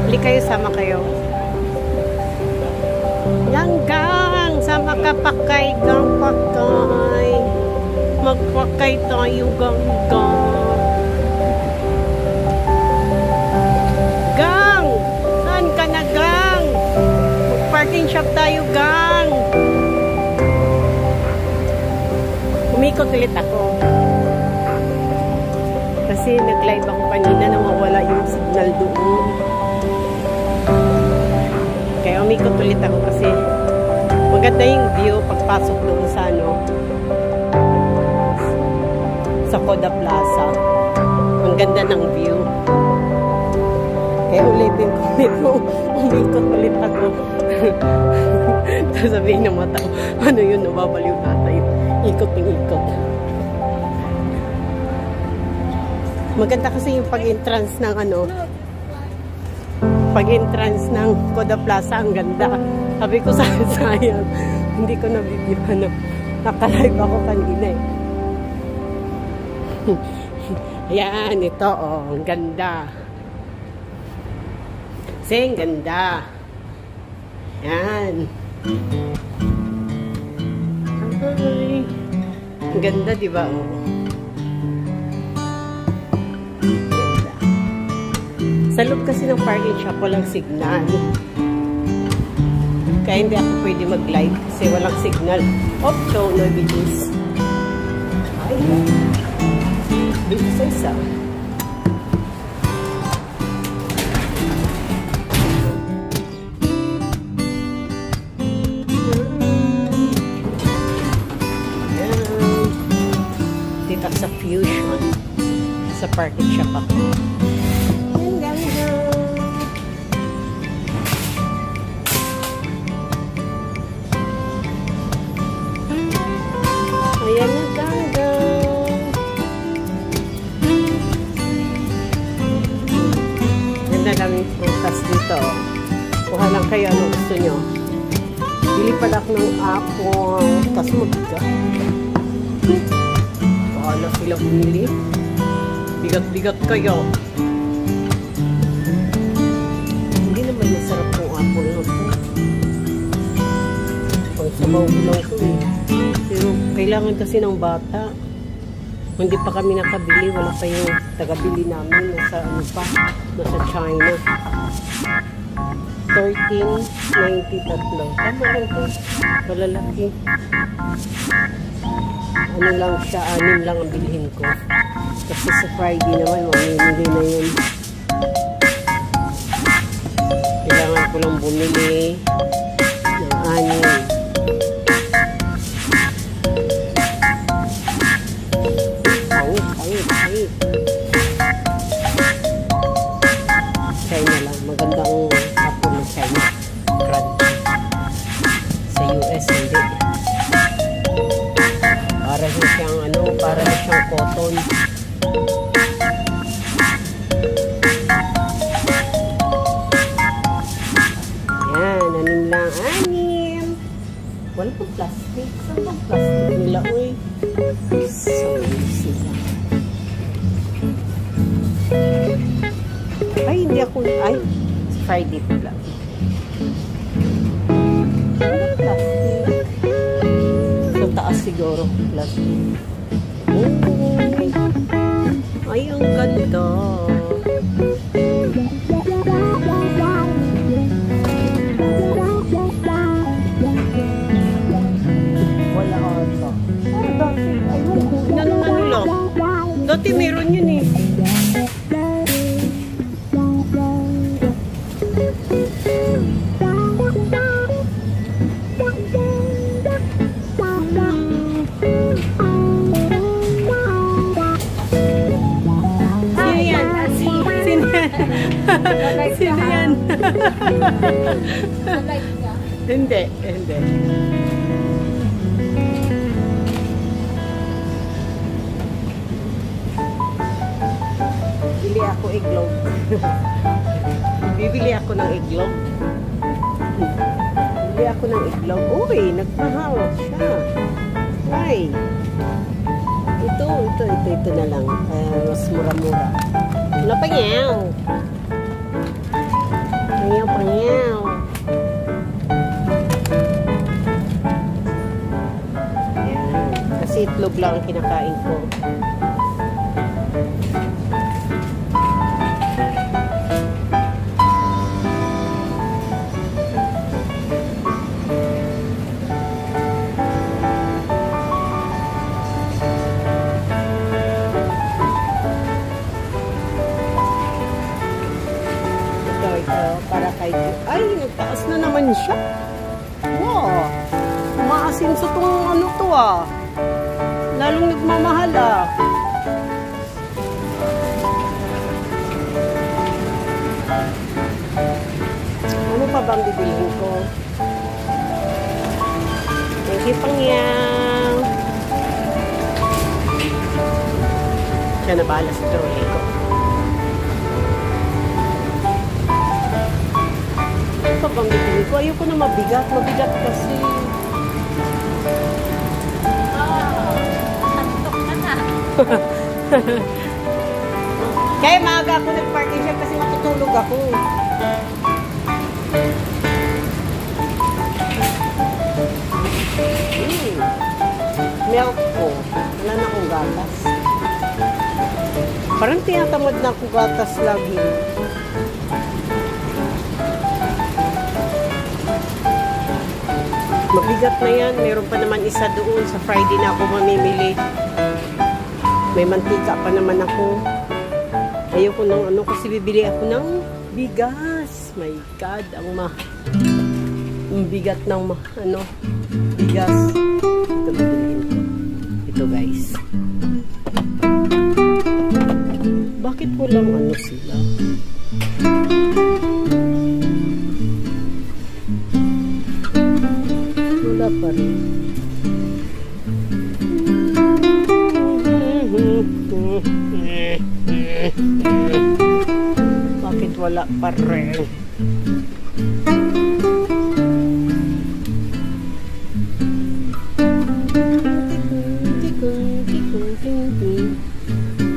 Bili kayo, sama kayo. Ganggang, sama ka pa kay Gangpakay. Magpakay tayo, Ganggang. Gang! Saan ka na, Gang? Mag-parking shop tayo, Gang. Umikot ulit ako. Kasi nag-live ako kanina na mawala yung signal doon. Kaya umikot ulit ako kasi maganda yung view pagpasok doon sa sa Coda Plaza. Ang ganda ng view. Kaya ulitin ko nito. Umikot ulit ako. Tapos sabihin ng mata ko, ano yun, nababaliw nata yun. Ikot ng ikot. Maganda kasi yung pag-entrance ng pag-entrance ng Coda Plaza, ang ganda. Sabi ko sayang, hindi ko na-video naka-live ako kanina eh. Ayan, ito oh, ang ganda. Kasi ang ganda. Ayan. Ay, ang ganda, diba? Oh. Ganda. Sa loob kasi ng parking shop, walang signal. Kaya hindi ako pwede mag-live kasi walang signal. Oh, so no videos. Ay, dito sa isa. Dito sa Fusion. Sa parking shop ako. Ayan na, Ganggang. Ganda naming prutas dito. Kuha lang kayo anong gusto nyo. Bili pala ako ng apple. Tapos magbigat. Bahala sila bumili. Bigat-bigat kayo. Hindi naman masarap yung apple na po. Pang sabaw ko lang ito eh. Pero kailangan kasi ng bata. Hindi pa kami nakabili. Wala pa yung tagabili namin. Nasa nasa China. 13.93. Tama lang ito. Malalaki. Ano lang siya, 6 lang ang bilhin ko. Kasi sa Friday naman, mamimili na yun. Kailangan ko lang bumili ng 6. Pangit. China lang. Magandang apple ng China. Crunchy. Sa US, hindi. Para siyang cotton. Yan, 6 lang. 6. Wala pong plastic. Saan pong plastic nila? Uy. So, sila. Ay, hindi ako. Ay, Friday pa lang. Plastic. Sa taas siguro. Plastic. Ay, ang ganda. Wala ata. Ano na nila? Dati meron yun eh. Sino yan? Hindi. Bili ako iglog. Bibili ako ng iglog. Bili ako ng iglog. Uy, nagmahal siya. Ay. Ito na lang. Mas mura-mura. Wala pa niyaw. lang ang kinakain ko. Para kay... Ay, nagtaas na naman siya. Wow! Maasin sa itong ano to ah. Lalong nagmamahal ah. Ano pa bang bibilhin ko? Thank you, Pangyang. Siya na bahala sa trolley ko. Ito bang bibilhin ko? Ayoko na mabigat. Mabigat kasi. Kaya maaga ako nag-parking siya kasi matutulog ako. Milk ko. Wala na akong gatas. Parang tinatamad na ako gatas lagi. Mabigat na yan. Meron pa naman isa doon. Sa Friday na ako mamimili. May mantika pa naman ako. Ayoko ng ano kasi bibili ako ng bigas. My God, ang bigat ng ano, bigas. Ito bibiliin ko. Ito guys. Bakit walang ano sila? Wala pa rin. Bakit wala pa rin?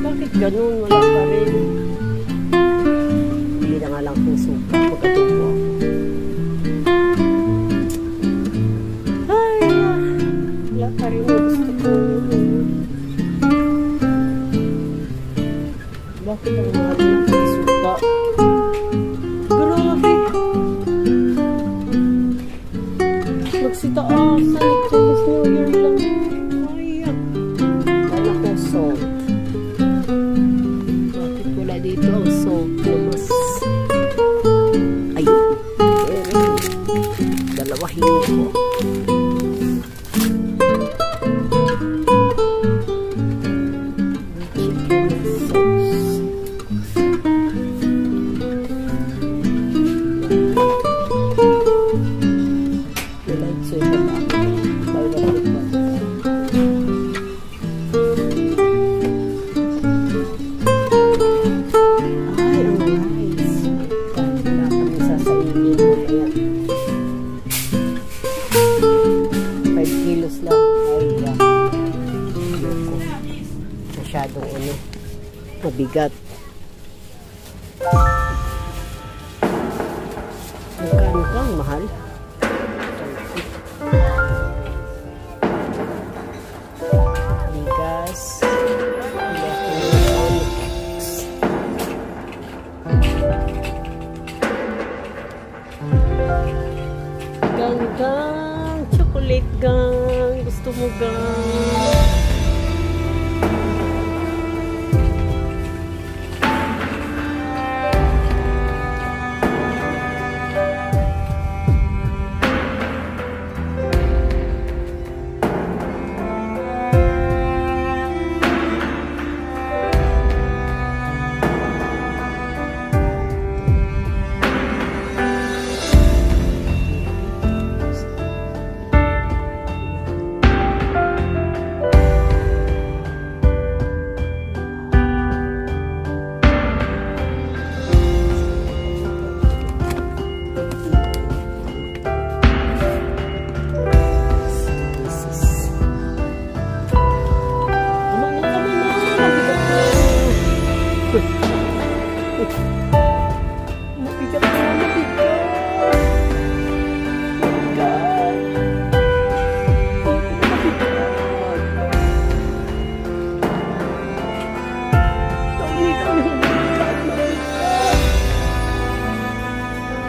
Bakit ganun? Wala pa rin. Hindi na nga lang kung suka. Magkatubo ako. Ay, wala pa rin. Gusto ko. Bakit ang mahal na suka? Grabe! Magsitaasan. Chinese New Year lang. Ay, wala ko salt. Bakit wala dito ang salt na mas... Ayun. Dalawahin ko. Masyadong ano, mabigat. Magkano kang mahal? Bigas. Gang, chocolate gang. Gusto mo gang?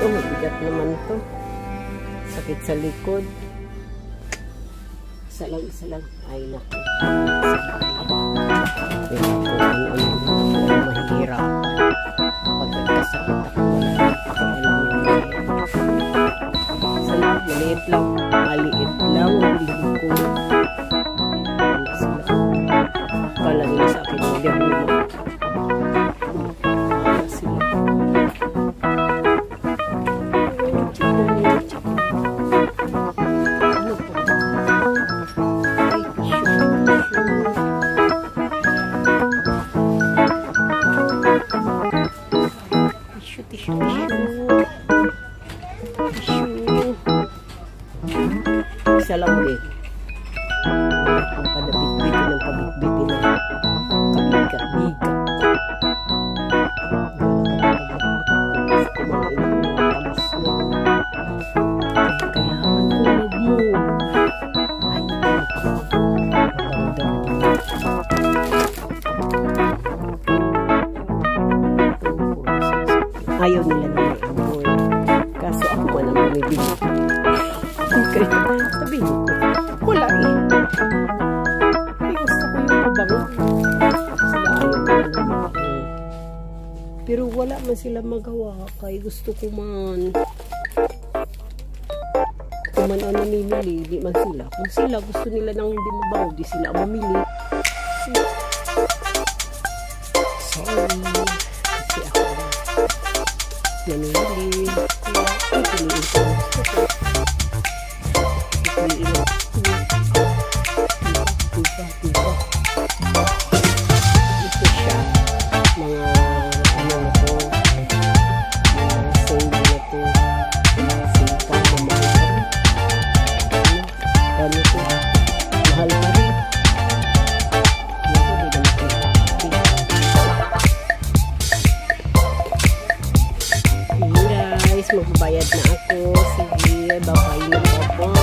Oh, mabigat naman to. Sakit sa likod. Isa lang. Ay, naku. Mahihirapan. Pag nagkasakit ako, napakaalam yung isa lang, maliit lang. Maliit lang ang bilhin ko. Kala nila sa akin, hindi ako naman. Sila. Tissue. Isa lang ulit. Ang padabit-bitin ng pabit-bitin ng kabiga-biga. Kumain ng mga tamas na. Kaya ang tulog mo. Ay, ayaw nila na may amoy. Kaso ako man ang bumibili. Kaya sabihin ko, wala eh. Ay, gusto ko yung mabango. Sila ayaw nila na mabango. Pero wala man sila magawa. Kaya gusto ko man. Kung man ang namimili, di man sila. Kung sila gusto nila nang hindi mabango, di sila mamili. Sorry. Kasi ako namimili. Kaya ipiliin ko. Ipiliin ko. Diba. Ito siya. Mga ano na to. Mga sale na to. Sale pa. Mahal pa rin. Ano to? Mahal pa rin. Magbabayad na ako. Sige, babay na ako.